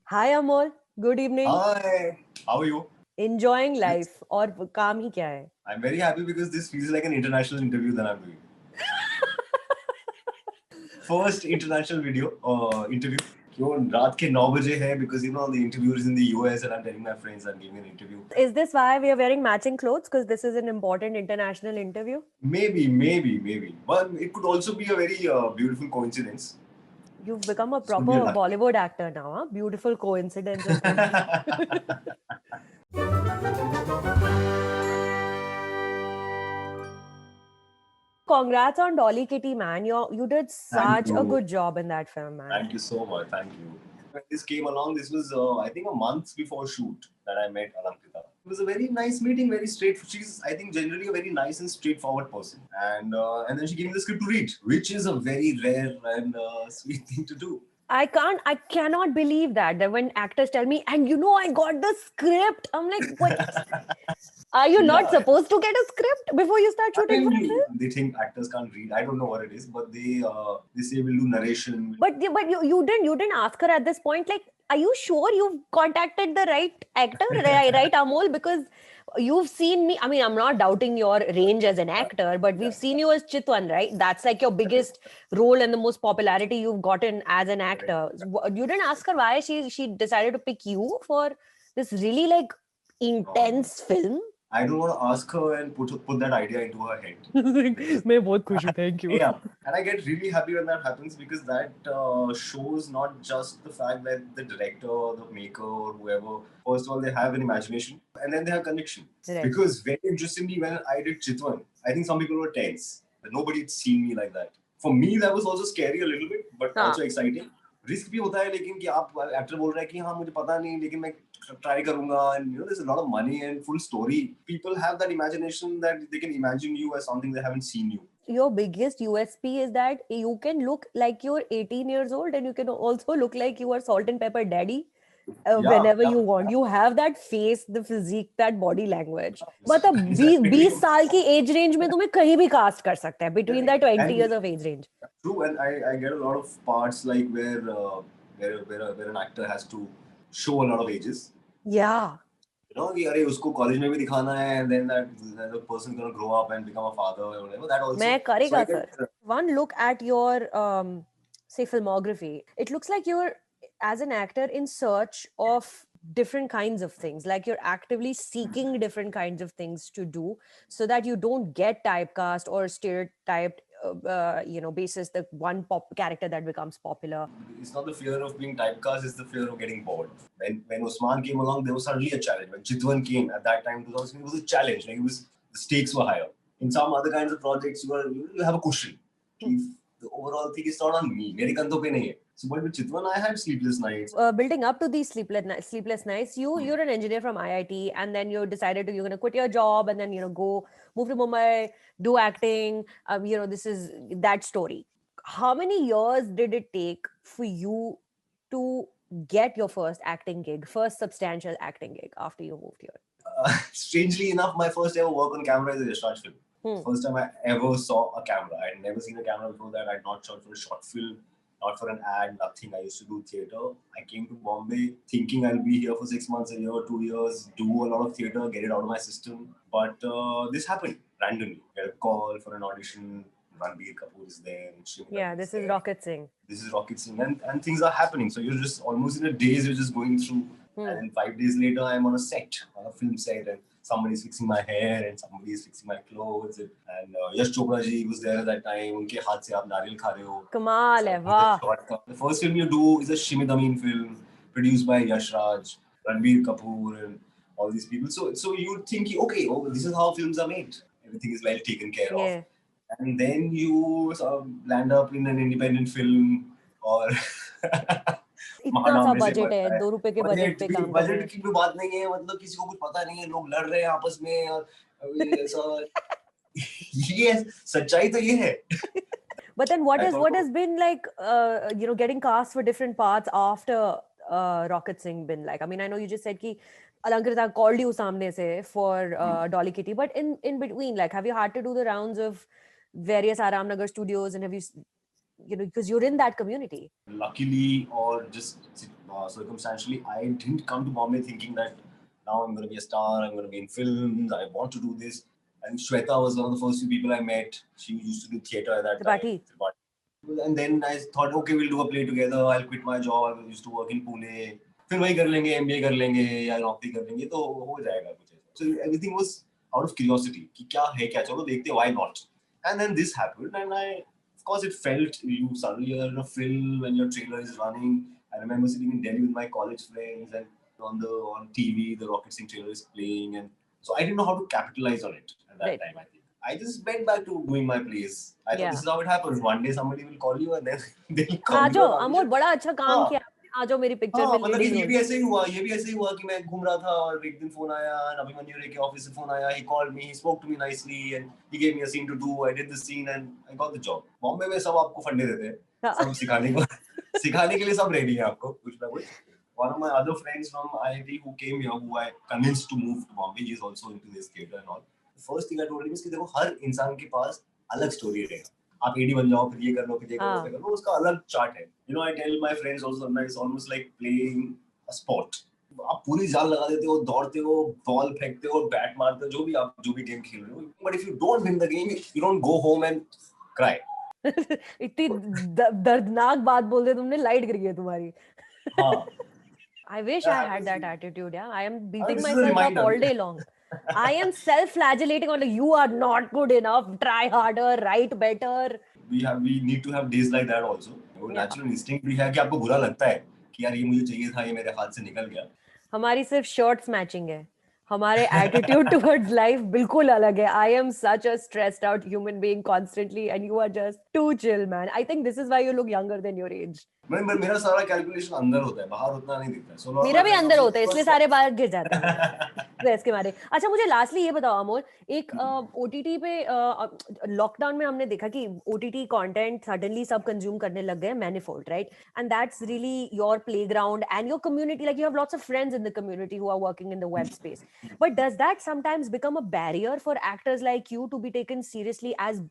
Hi Amol, good evening. Hi, how are you? Enjoying This, life और काम ही क्या है? I'm very happy because this feels like an international interview that I'm doing. First international video interview. क्यों रात के 9 बजे है because you know the interviewer is in the US and I'm telling my friends I'm giving an interview. Is this why we are wearing matching clothes? Because this is an important international interview. Maybe. But it could also be a very beautiful coincidence. You've become a This could be a proper luck. Bollywood actor now, huh? Beautiful coincidence and Congrats on Dolly Kitty, man. You did Thank such a you. good job in that film, man. Thank you so much. Thank you. When this came along, this was I think a month before shoot that I met Alankita. It was a very nice meeting, very straight. She's I think generally a very nice and straightforward person, and then she gave me the script to read, which is a very rare and sweet thing to do. I cannot believe that when actors tell me, and I got the script. I'm like, what? Are you not Yeah, supposed to get a script before you start I shooting for a mean, film? they think actors can't read. I don't know what it is, but they say we'll do narration. But you didn't ask her at this point, like, are you sure you've contacted the right actor, right Amol? Because you've seen me. I mean, I'm not doubting your range as an actor, but we've seen you as Chitwan, right? That's like your biggest role and the most popularity you've gotten as an actor. You didn't ask her why she decided to pick you for this really like Um, intense film. I don't want to ask her and put that idea into her head. मैं बहुत खुश हूँ, thank you. Yeah, and I get really happy when that happens because that shows not just the fact that the director, the maker, or whoever, first of all, they have an imagination and then they have conviction. Right. Because very interestingly, when I did Chitwan, I think some people were tense. That nobody had seen me like that. For me, that was also scary a little bit, but हाँ. also exciting. Risk भी होता है लेकिन कि आप actor बोल रहे हैं कि हाँ मुझे पता नहीं लेकिन मैं ट्राई करूंगा and you know there's a lot of money and full story. People have that imagination that they can imagine you as something they haven't seen you. Your biggest USP is that you can look like you're 18 years old and you can also look like you are salt and pepper daddy Yeah, whenever you yeah. want. You have that face, the physique, that body language. मतलब Exactly. 20 साल की as range में तुम्हें कहीं भी cast कर सकता है between that 20 And years of age range. true, and I get a lot of parts like where an actor has to show a lot of ages. Yeah. You know, कि अरे उसको college में भी दिखाना है, and then that person gonna grow up and become a father or whatever. That also. मैं So I करेगा get. Sir. One look at your say filmography, it looks like you're as an actor in search of different kinds of things, like you're actively seeking different kinds of things to do so that you don't get typecast or stereotyped basis the one pop character that becomes popular. It's not the fear of being typecast; it's the fear of getting bored. When Osman came along, there was suddenly a challenge. When Chitwan came at that time, 2000, it was a challenge. Like the stakes were higher. In some other kinds of projects, you have a cushion. If the overall thing is not on me, मेरे कंधों पे नहीं है. So, but with Chitwan, I had sleepless nights. Building up to these sleepless nights, you're an engineer from IIT, and then you decided to you're gonna quit your job and then go move to Mumbai, do acting. This is that story. How many years did it take for you to get your first acting gig, first substantial acting gig after you moved here? Strangely enough, my first ever work on camera is a Yashraj film. First time I ever saw a camera. I had never seen a camera before that. I had not shot for a short film, not for an ad, nothing. I used to do theatre. I came to Bombay thinking I'll be here for 6 months, a year, 2 years, do a lot of theatre, get it out of my system. But this happened randomly. Get a call for an audition. Ranbir Kapoor is there. Yeah, this is Rocket Singh. This is Rocket Singh, and things are happening. So you're just almost in a daze. You're just going through, and then 5 days later, I'm on a set, on a film set, and somebody's fixing my hair, and somebody's fixing my clothes, and Yash Chopra ji was there at that time. उनके हाथ से आप नारियल खा रहे हो. कमाल है, वाह. The first film you do is a Shimit Amin film produced by Yash Raj, Ranbir Kapoor, and all these people. So you think, okay, oh, this is how films are made. Everything is well taken care of. Yeah. And then you sort of land up in an independent film or इतना सा budget है, 2 रुपए के budget पे काम कर रहे budget की भी बात नहीं है मतलब किसी को कुछ पता नहीं है लोग लड़ रहे हैं आपस में और ऐसा ये सच्चाई तो ये है. But then what has been like getting cast for different parts after Rocket Singh been like? I mean, I know you just said ki Alankrita called you samne se for Dolly Kitty, but in between, like, have you had to do the rounds of various Aram Nagar studios and have you because you're in that community. Luckily or just circumstantially, I didn't come to Bombay thinking that now I'm going to be a star, I'm going to be in films, I want to do this. And Shweta was one of the first few people I met. She used to do theatre at that Tripathi. time. And then I thought, okay, we'll do a play together. I'll quit my job. I used to work in Pune. फिर वही कर लेंगे, MBA कर लेंगे या नौकरी कर लेंगे तो हो जाएगा कुछ ऐसा. So everything was out of curiosity कि क्या है क्या, चलो देखते, why not. And then this happened and of course it felt, you suddenly are in a film and your trailer is running. I remember sitting in Delhi with my college friends and on TV the Rocket Singh trailer is playing, and so I didn't know how to capitalize on it at that time. I think I just went back to doing my plays. I thought this is how it happens. One day somebody will call you and then they'll call you. आजो अमोल बड़ा अच्छा काम किया, आजो मेरी picture में मतलब ये भी ऐसे ही हुआ कि मैं घूम रहा था और एक दिन फोन आया, अभिमन्यु रे के ऑफिस से फोन आया, he called me, he spoke to me nicely and he gave me a scene to do. I did the scene and I got the job. Bombay में सब आपको फंडे देते हैं, सब सिखाने के लिए सब रेडी है आपको कुछ ना कुछ. One of my other friends from IIT who came here, who I convinced to move to Bombay, he is also into this theatre and all. The first thing I told him is कि देखो हर इंसान के पास अलग story रहेगा. आप AD बन जाओ, फिर ये कर लो, फिर ये कर लो, उसका अलग चार्ट है. I tell my friends also sometimes it's almost like playing a sport. आप पूरी जान लगा देते हो, दौड़ते हो, बॉल फेंकते हो, बैट मारते हो, जो भी गेम खेल रहे हो. But if you don't win the game, you don't go home and cry. इतनी दर्दनाक बात बोल दे तुमने, लाइट गिर गई तुम्हारी. हाँ. I wish I had that attitude. Yeah, I am beating myself up all day long. I am self-flagellating on like, you are not good enough. Try harder, write better. We need to have days like that also. वो natural instinct भी है कि आपको बुरा लगता है कि यार ये मुझे चाहिए था, ये मेरे हाथ से निकल गया. हमारी सिर्फ शर्ट्स मैचिंग है. हमारे एटीट्यूड टुवर्ड्स लाइफ बिल्कुल अलग है. I am such a stressed out human being constantly and you are just too chill man. I think this is why you look younger than your age. मेरा सारा calculation अंदर होता है, बाहर उतना नहीं दिखता है. So मेरा भी अंदर होता है, इसलिए सारे बाहर गिर जाते हैं स्ट्रेस के मारे. अच्छा मुझे लास्टली ये बताओ अमोल, एक ओटीटी पे लॉकडाउन में हमने देखा कि ओटीटी कंटेंट सडनली सब कंज्यूम करने लग गए, manifold, right? And that's really your playground and your community, like you have lots of friends in the community who are working in the web space. But does that sometimes become a barrier for actors like you to be taken seriously as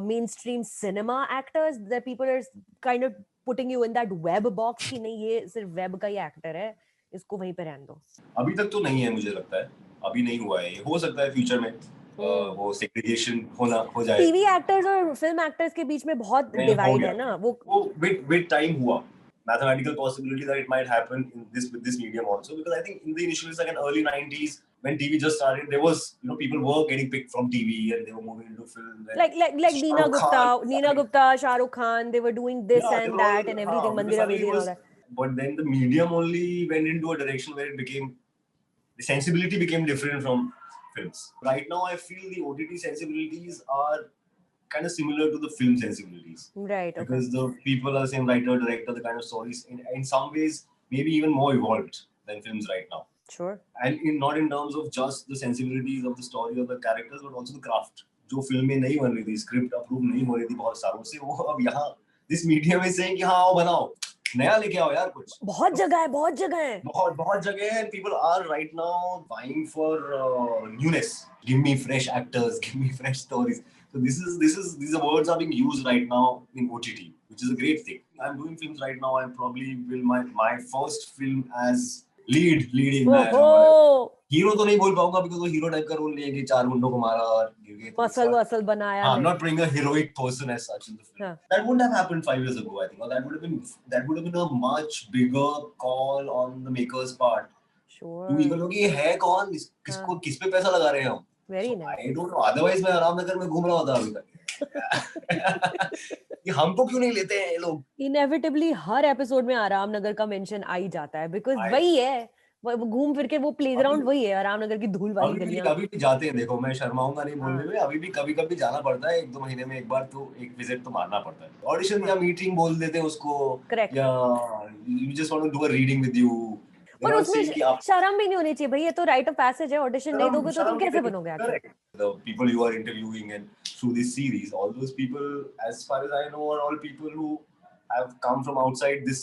mainstream cinema actors, that people are kind of putting you in that web box कि नहीं ये सिर्फ web का ही actor है, इसको वहीं पे रहने दो? अभी तक तो नहीं है, मुझे लगता है अभी नहीं हुआ है. हो सकता है फ्यूचर में वो सेग्रीगेशन हो जाए. टीवी एक्टर्स और फिल्म एक्टर्स के बीच में बहुत डिवाइड है ना. वो with time हुआ. Mathematical possibility that it might happen with this medium also, because I think in the initial like in early 90s when TV just started, there was people were getting picked from TV and they were moving into film. Like Neena Gupta, Shah Rukh Khan, they were doing this and that and everything. Mandira Vedi and all that. But then the medium only went into a direction where the sensibility became different from films. Right now, I feel the OTT sensibilities are kind of similar to the film sensibilities, right? Okay. Because the people are the same, writer, director, the kind of stories in some ways maybe even more evolved than films right now. Sure. And not in terms of just the sensibilities of the story or the characters, but also the craft. जो film में नहीं बन रही थी, script approve नहीं हो रही थी बहुत सालों से, वो अब यहाँ this medium is saying कि हाँ आओ बनाओ, नया लेके आओ यार कुछ. बहुत जगह है. बहुत जगह है. People are right now vying for newness. Give me fresh actors, give me fresh stories. So these words are being used right now in OTT, which is a great thing. I'm doing films right now. I probably will my first film as leading man. Hero तो नहीं बोल पाऊंगा because वो hero type का role नहीं है कि चार गुंडों को मारा और गिर गए. मसल बनाया. I'm not playing a heroic person as such in the film. That wouldn't have happened 5 years ago, I think. Or that would have been a much bigger call on the maker's part. Sure. तू ये लोग ये है कौन, किस पे पैसा लगा रहे हैं हम? Very nice. I don't know. Otherwise मैं आरामनगर में घूम रहा होता अभी तक. ये हमको क्यों नहीं लेते हैं ये लोग? Inevitably हर एपिसोड में आरामनगर का मेंशन आ ही जाता है, because वही है, वो घूम फिर के वो प्लेग्राउंड वही है, आरामनगर की धूल वाली गलियां. अभी भी जाते हैं, देखो मैं शर्माऊंगा नहीं बोलने में, अभी भी कभी जाना पड़ता है. 1-2 महीने में एक बार तो एक विजिट तो मारना पड़ता है. ऑडिशन या मीटिंग बोल देते हैं उसको, या you just want to do a reading with you. पर उसमें शर्म भी नहीं होनी चाहिए भाई, ये तो राइट ऑफ पैसेज है. ऑडिशन नहीं दोगे तो तुम कैसे बनोगे actor? The people you are interviewing and through this series, all those people, as far as I know, are all people who have come from outside this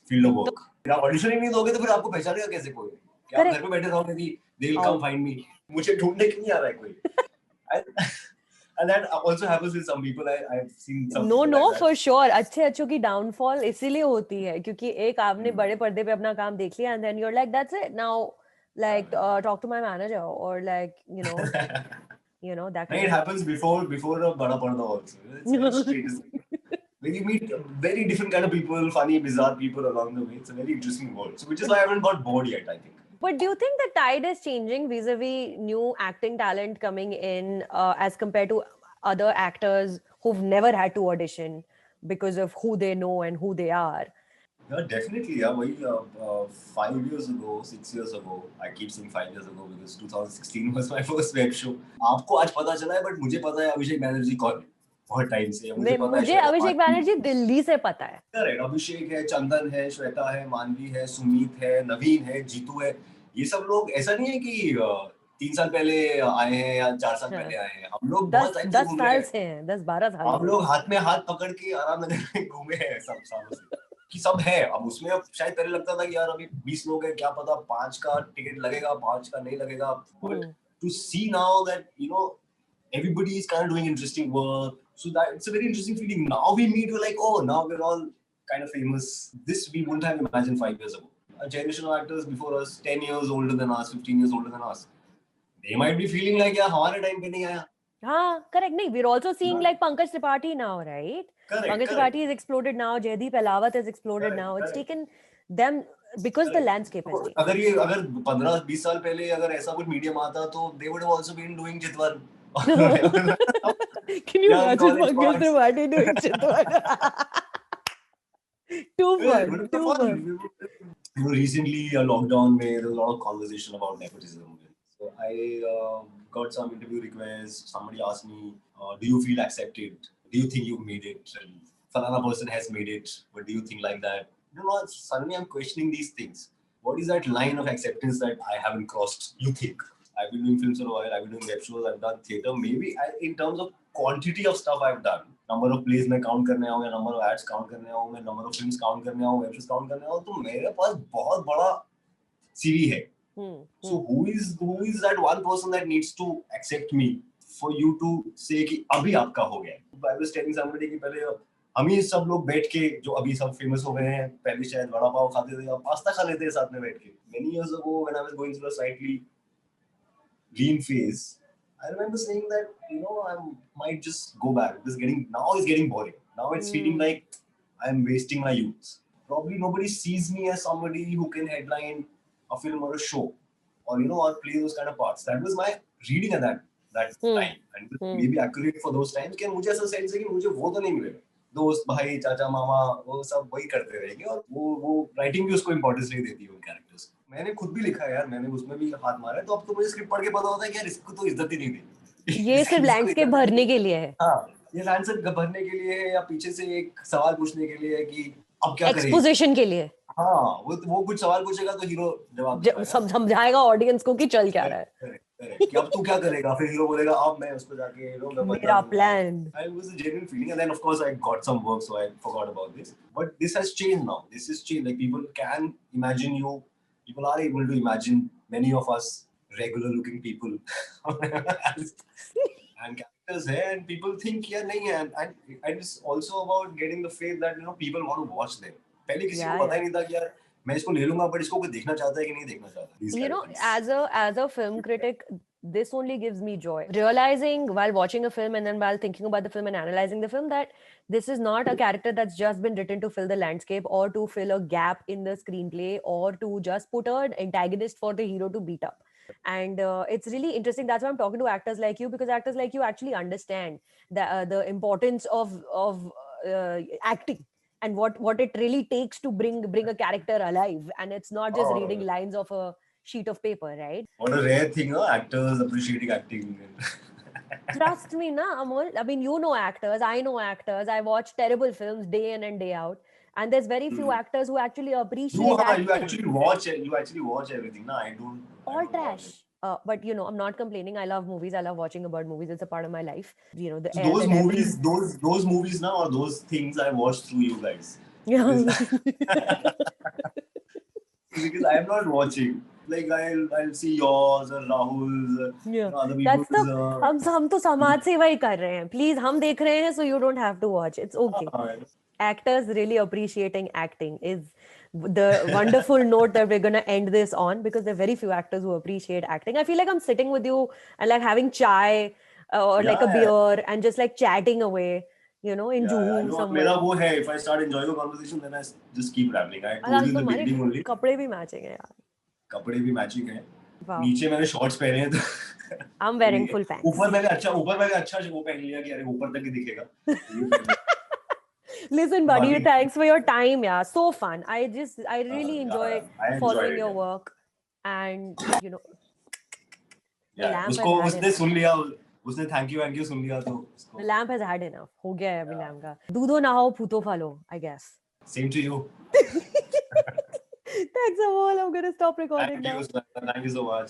field of work. आप audition ही नहीं दोगे तो फिर आपको पहचानेगा कैसे कोई? क्या आप घर पे बैठे रहोगे कि they will come find me? मुझे ढूंढने क्यों नहीं आ रहा है कोई? And that also happens with some people. I've seen some No, people no, like that. for sure. अच्छे अच्छों की downfall इसीलिए होती है क्योंकि एक आपने Hmm. बड़े पर्दे पे अपना काम देख लिया and then you're like that's it now, like talk to my manager or like that No, kind it of happens before a bada parda also. It's very strange. When you meet very different kind of people, funny, bizarre people along the way, it's a very interesting world. So which is why I haven't got bored yet, I think. But do you think the tide is changing vis-a-vis new acting talent coming in as compared to other actors who've never had to audition because of who they know and who they are? Yeah, definitely. Yeah, 5 years ago, 6 years ago, I keep saying 5 years ago because 2016 was my first web show. आपको आज पता चला है, but मुझे पता है अभिषेक बैनर्जी कौन है बहुत टाइम से. मुझे पता है मुझे श्वेता अभिषेक मानवी. बैनर्जी दिल्ली से पता है. करेक्ट. अभिषेक है, चंदन है, श्वेता है, मानवी है, सुमीत है, नवीन है, जीतू है. ये सब लोग ऐसा नहीं है कि 3 साल पहले आए हैं या 4 साल पहले आए हैं. हम लोग बहुत टाइम से 10 घूम रहे साल हैं. से हैं, 10-12 साल हम से. लोग हाथ में हाथ पकड़ के आराम नगर में घूमे हैं सब सालों से कि सब है. अब उसमें अब शायद पहले लगता था कि यार अभी 20 लोग हैं, क्या पता 5 का टिकट लगेगा, 5 का नहीं लगेगा. But to see now that everybody is kind of doing interesting work, so that it's a very interesting feeling. Now we meet, we're like, oh, now we're all kind of famous. This we wouldn't have imagined 5 years ago. A generation of actors before us, 10 years older than us, 15 years older than us, they might be feeling like, yeah, हमारे time पे नहीं आया. हाँ, correct. नहीं, we're also seeing like Pankaj Tripathi now, right? Correct, Pankaj Tripathi has exploded now. Jaideep Ahlawat has exploded now. It's taken them because the landscape has changed. अगर 15-20 साल पहले अगर ऐसा कुछ मीडियम आता तो they would have also been doing Chitwan. Can you imagine Pankaj Tripathi doing Chitwan? Too fun. Recently, lockdown, there was a lot of conversation about nepotism. So I got some interview requests. Somebody asked me, do you feel accepted? Do you think you've made it? And Falana person has made it, but do you think like that? Suddenly I'm questioning these things. What is that line of acceptance that I haven't crossed, you think? I've been doing films for a while, I've been doing web shows, I've done theatre. Maybe in terms of quantity of stuff I've done, number of plays मैं count करने आऊँ या number of ads count करने आऊँ, मैं number of films count करने आऊँ, web shows count करने आऊँ, तो मेरे पास बहुत बड़ा CV है. So who is that one person that needs to accept me for you to say कि अभी आपका हो गया? I was telling somebody कि पहले हम ही सब लोग बैठ के जो अभी सब फेमस हो गए हैं, पहले शायद वड़ा पाव खाते थे, अब पास्ता खा लेते हैं साथ में बैठ के. Many years ago when I was going through a slightly lean phase, I remember saying that I might just go back. Now it's getting boring. Now it's feeling like I'm wasting my youth. Probably nobody sees me as somebody who can headline a film or a show, or or play those kind of parts. That was my reading at that time, and maybe accurate for those times. कि मुझे ऐसा sense है कि मुझे वो तो नहीं मिलेगा. दोस्त भाई चाचा मामा वो सब वही करते रहेंगे और वो राइटिंग भी उसको इम्पोर्टेंस नहीं देती है उन कैरेक्टर्स को. मैंने खुद भी लिखा है यार, मैंने उसमें भी हाथ मारा है, तो अब तो मुझे स्क्रिप्ट पढ़ के पता होता है कि यार इसको तो इज्जत ही नहीं दी. ये सिर्फ लैंडस्केप भरने के लिए है. हाँ, ये लैंडस्केप भरने के लिए है या पीछे से एक सवाल पूछने के लिए है कि अब क्या करें, एक्सपोजिशन के लिए. हाँ, वो कुछ सवाल पूछेगा तो हीरो जवाब समझाएगा ऑडियंस को कि चल क्या रहा है. कि अब तू क्या करेगा, फिर हीरो बोलेगा अब मैं उसको जाके मेरा plan. It was a genuine feeling, and then of course I got some work, so I forgot about this. But this has changed now. This has changed. Like people can imagine you. People are able to imagine many of us regular-looking people and characters here, and people think yeah nahi hai, and it's also about getting the faith that people want to watch them. पहले किसी को पता ही नहीं था कि यार मैं इसको ले लूंगा, but इसको कोई देखना चाहता है कि नहीं देखना चाहता. As a film critic, this only gives me joy. Realizing while watching a film and then while thinking about the film and analyzing the film that this is not a character that's just been written to fill the landscape or to fill a gap in the screenplay or to just put an antagonist for the hero to beat up. And it's really interesting. That's why I'm talking to actors like you, because actors like you actually understand the importance of acting and what it really takes to bring a character alive, and it's not just reading lines of a sheet of paper, right? What a rare thing, actors appreciating acting. Trust me, na Amol. I mean, you know actors, I know actors. I watch terrible films day in and day out, and there's very few actors who actually appreciate acting. You actually watch everything. No, I don't. All trash. But I'm not complaining. I love movies. I love watching about movies. It's a part of my life. Those movies now are those things I watch through you guys. Yeah. Because I am not watching. like I'll see yours or Rahul's, Yeah. other That's people's. the हम तो समाज सेवा ही कर रहे हैं. Please, हम देख रहे हैं, so you don't have to watch. It's okay. Actors really appreciating acting is the wonderful note that we're gonna end this on, because there are very few actors who appreciate acting. I feel like I'm sitting with you and like having chai or like a beer and just like chatting away, you know, in Juhu somewhere. मेरा वो है, if I start enjoying the conversation, then I just keep rambling. I told you in the beginning only. कपड़े भी matching है यार. कपड़े भी matching है. नीचे मैंने शॉर्ट्स पहने हैं तो I'm wearing full pants. ऊपर मैंने अच्छा वो पहन लिया कि अरे ऊपर तक ही दिखेगा. Listen, buddy, thanks for your time. Yeah, so fun. I really enjoy following your work, and you know. Yeah, उसने सुन लिया, उसने thank you सुन लिया तो. The lamp has had enough. हो गया है अभी lamp का. दूधो नहाओ फूतो फलो, I guess. Same to you. Thanks, Amol. I'm gonna stop recording now. Thank you so much.